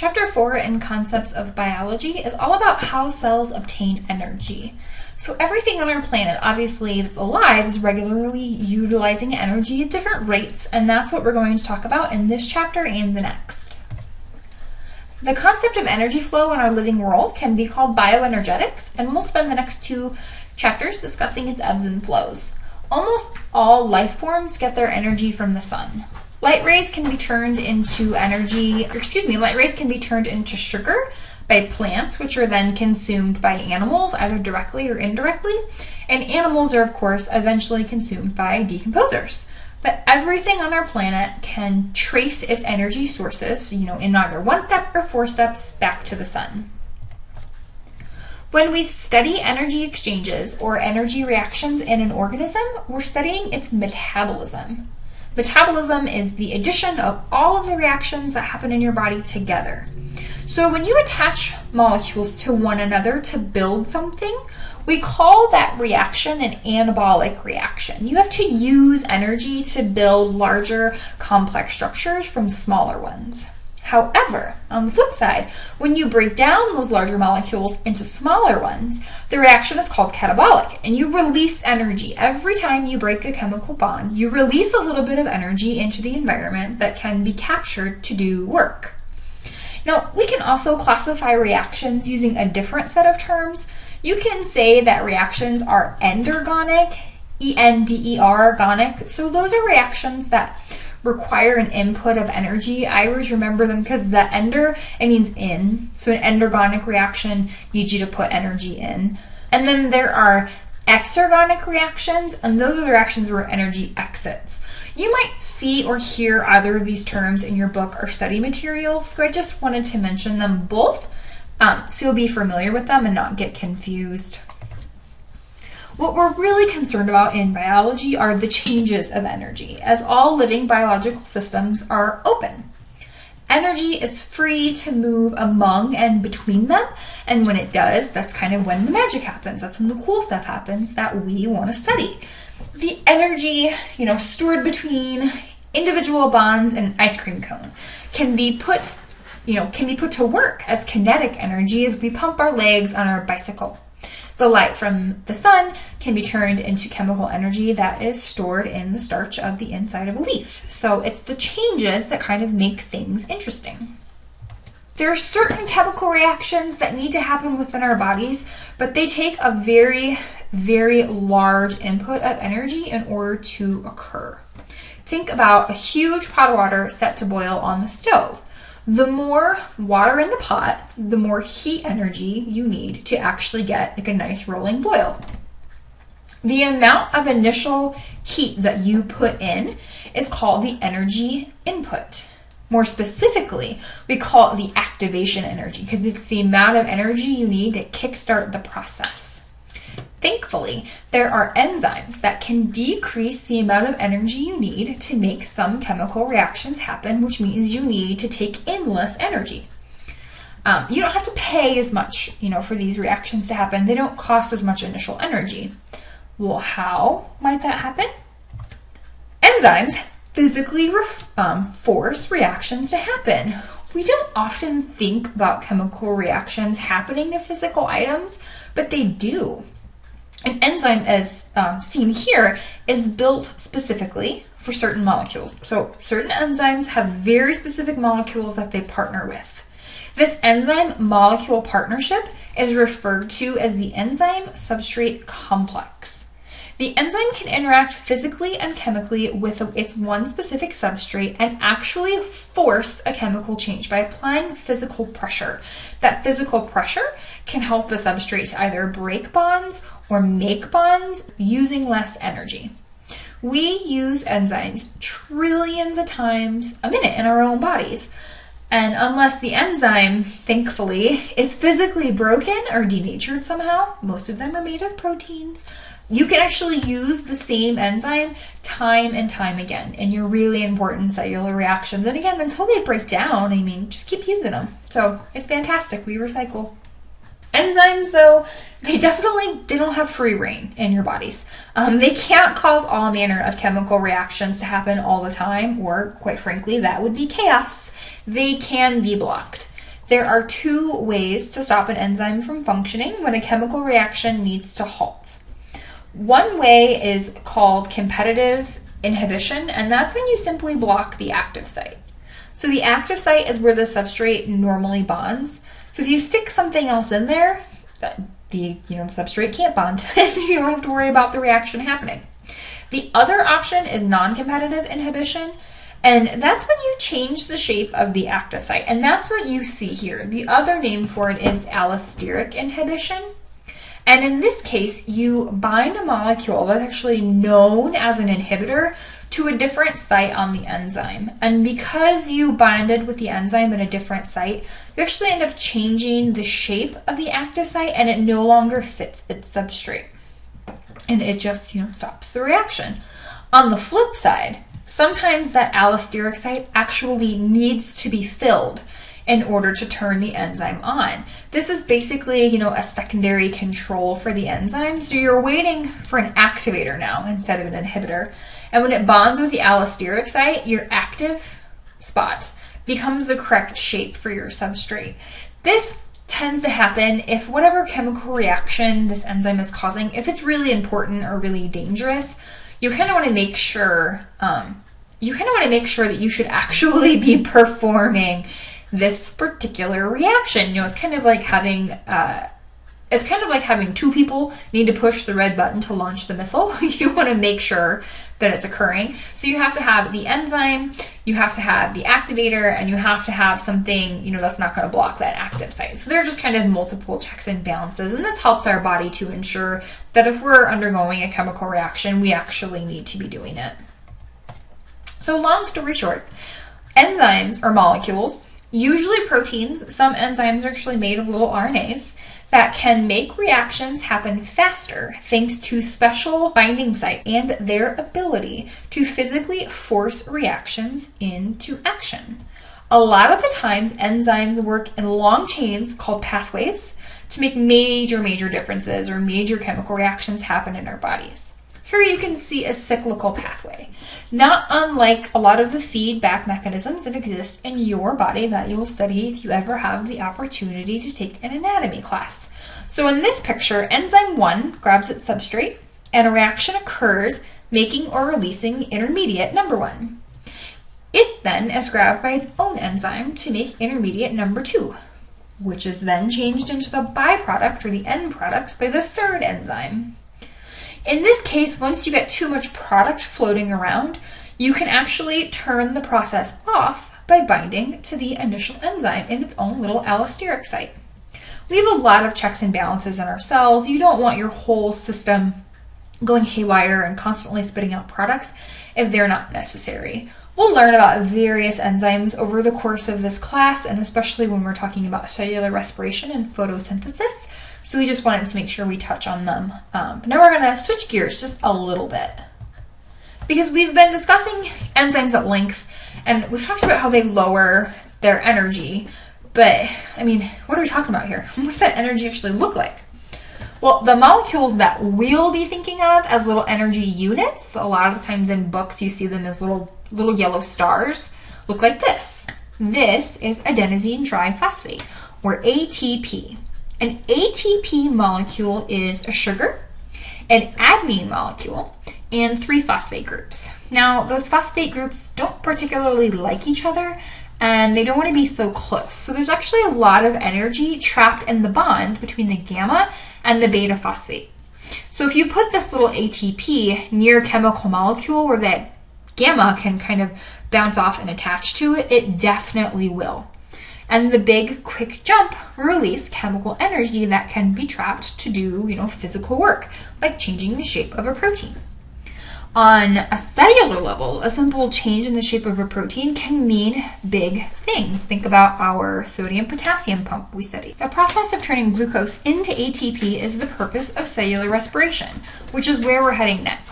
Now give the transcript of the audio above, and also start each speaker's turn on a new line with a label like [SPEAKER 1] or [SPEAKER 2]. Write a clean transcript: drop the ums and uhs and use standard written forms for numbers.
[SPEAKER 1] Chapter 4 in Concepts of Biology is all about how cells obtain energy. So everything on our planet, obviously, that's alive is regularly utilizing energy at different rates, and that's what we're going to talk about in this chapter and the next. The concept of energy flow in our living world can be called bioenergetics, and we'll spend the next 2 chapters discussing its ebbs and flows. Almost all life forms get their energy from the sun. Light rays can be turned into sugar by plants, which are then consumed by animals, either directly or indirectly. And animals are, of course, eventually consumed by decomposers. But everything on our planet can trace its energy sources, in either 1 step or 4 steps back to the sun. When we study energy exchanges or energy reactions in an organism, we're studying its metabolism. Metabolism is the addition of all of the reactions that happen in your body together. So when you attach molecules to one another to build something, we call that reaction an anabolic reaction. You have to use energy to build larger, complex structures from smaller ones. However, on the flip side, when you break down those larger molecules into smaller ones, the reaction is called catabolic, and you release energy. Every time you break a chemical bond, you release a little bit of energy into the environment that can be captured to do work. Now, we can also classify reactions using a different set of terms. You can say that reactions are endergonic, E-N-D-E-R, gonic. So those are reactions that require an input of energy. I always remember them because the ender, it means in. So an endergonic reaction needs you to put energy in. And then there are exergonic reactions, and those are the reactions where energy exits. You might see or hear either of these terms in your book or study material, so I just wanted to mention them both so you'll be familiar with them and not get confused. What we're really concerned about in biology are the changes of energy, as all living biological systems are open. Energy is free to move among and between them, and when it does, that's kind of when the magic happens. That's when the cool stuff happens that we want to study. The energy, stored between individual bonds and an ice cream cone can be put to work as kinetic energy as we pump our legs on our bicycle. The light from the sun can be turned into chemical energy that is stored in the starch of the inside of a leaf. So it's the changes that kind of make things interesting. There are certain chemical reactions that need to happen within our bodies, but they take a very, very large input of energy in order to occur. Think about a huge pot of water set to boil on the stove. The more water in the pot, the more heat energy you need to actually get a nice rolling boil. The amount of initial heat that you put in is called the energy input. More specifically, we call it the activation energy because it's the amount of energy you need to kickstart the process. Thankfully, there are enzymes that can decrease the amount of energy you need to make some chemical reactions happen, which means you need to take in less energy. You don't have to pay as much, for these reactions to happen. They don't cost as much initial energy. Well, how might that happen? Enzymes physically force reactions to happen. We don't often think about chemical reactions happening to physical items, but they do. An enzyme, as seen here, is built specifically for certain molecules. So certain enzymes have very specific molecules that they partner with. This enzyme molecule partnership is referred to as the enzyme substrate complex. The enzyme can interact physically and chemically with its one specific substrate and actually force a chemical change by applying physical pressure. That physical pressure can help the substrate to either break bonds or make bonds using less energy. We use enzymes trillions of times a minute in our own bodies. And unless the enzyme, thankfully, is physically broken or denatured somehow, most of them are made of proteins, you can actually use the same enzyme time and time again in your really important cellular reactions. And again, until they break down, just keep using them. So it's fantastic. We recycle. Enzymes, though, they don't have free reign in your bodies. They can't cause all manner of chemical reactions to happen all the time, or quite frankly, that would be chaos. They can be blocked. There are two ways to stop an enzyme from functioning when a chemical reaction needs to halt. One way is called competitive inhibition, and that's when you simply block the active site. So the active site is where the substrate normally bonds. So if you stick something else in there, the substrate can't bond, and you don't have to worry about the reaction happening. The other option is non-competitive inhibition, and that's when you change the shape of the active site, and that's what you see here. The other name for it is allosteric inhibition. And in this case, you bind a molecule that's actually known as an inhibitor to a different site on the enzyme. And because you binded with the enzyme at a different site, you actually end up changing the shape of the active site, and it no longer fits its substrate. And it just, stops the reaction. On the flip side, sometimes that allosteric site actually needs to be filled in order to turn the enzyme on. This is basically, a secondary control for the enzyme. So you're waiting for an activator now instead of an inhibitor. And when it bonds with the allosteric site, your active spot becomes the correct shape for your substrate. This tends to happen if whatever chemical reaction this enzyme is causing, if it's really important or really dangerous, you kind of want to make sure that you should actually be performing this particular reaction. It's kind of like having two people need to push the red button to launch the missile. You want to make sure that it's occurring. So you have to have the enzyme, you have to have the activator, and you have to have something, that's not going to block that active site. So they're just kind of multiple checks and balances, and this helps our body to ensure that if we're undergoing a chemical reaction, we actually need to be doing it. So long story short, enzymes are molecules, usually proteins. Some enzymes are actually made of little RNAs that can make reactions happen faster thanks to special binding site and their ability to physically force reactions into action. A lot of the times, enzymes work in long chains called pathways to make major differences or major chemical reactions happen in our bodies. Here you can see a cyclical pathway, not unlike a lot of the feedback mechanisms that exist in your body that you'll study if you ever have the opportunity to take an anatomy class. So in this picture, enzyme 1 grabs its substrate and a reaction occurs, making or releasing intermediate number 1. It then is grabbed by its own enzyme to make intermediate number 2, which is then changed into the byproduct or the end product by the third enzyme. In this case, once you get too much product floating around, you can actually turn the process off by binding to the initial enzyme in its own little allosteric site. We have a lot of checks and balances in our cells. You don't want your whole system going haywire and constantly spitting out products if they're not necessary. We'll learn about various enzymes over the course of this class, and especially when we're talking about cellular respiration and photosynthesis. So we just wanted to make sure we touch on them. But now we're going to switch gears just a little bit, because we've been discussing enzymes at length, and we've talked about how they lower their energy. But, what are we talking about here? What's that energy actually look like? Well, the molecules that we'll be thinking of as little energy units, a lot of the times in books you see them as little yellow stars, look like this. This is adenosine triphosphate, or ATP. An ATP molecule is a sugar, an adenine molecule, and 3 phosphate groups. Now, those phosphate groups don't particularly like each other, and they don't want to be so close. So there's actually a lot of energy trapped in the bond between the gamma and the beta phosphate. So if you put this little ATP near a chemical molecule where that gamma can kind of bounce off and attach to it, it definitely will. And the big quick jump will release chemical energy that can be trapped to do, physical work, like changing the shape of a protein. On a cellular level, a simple change in the shape of a protein can mean big things. Think about our sodium-potassium pump we studied. The process of turning glucose into ATP is the purpose of cellular respiration, which is where we're heading next.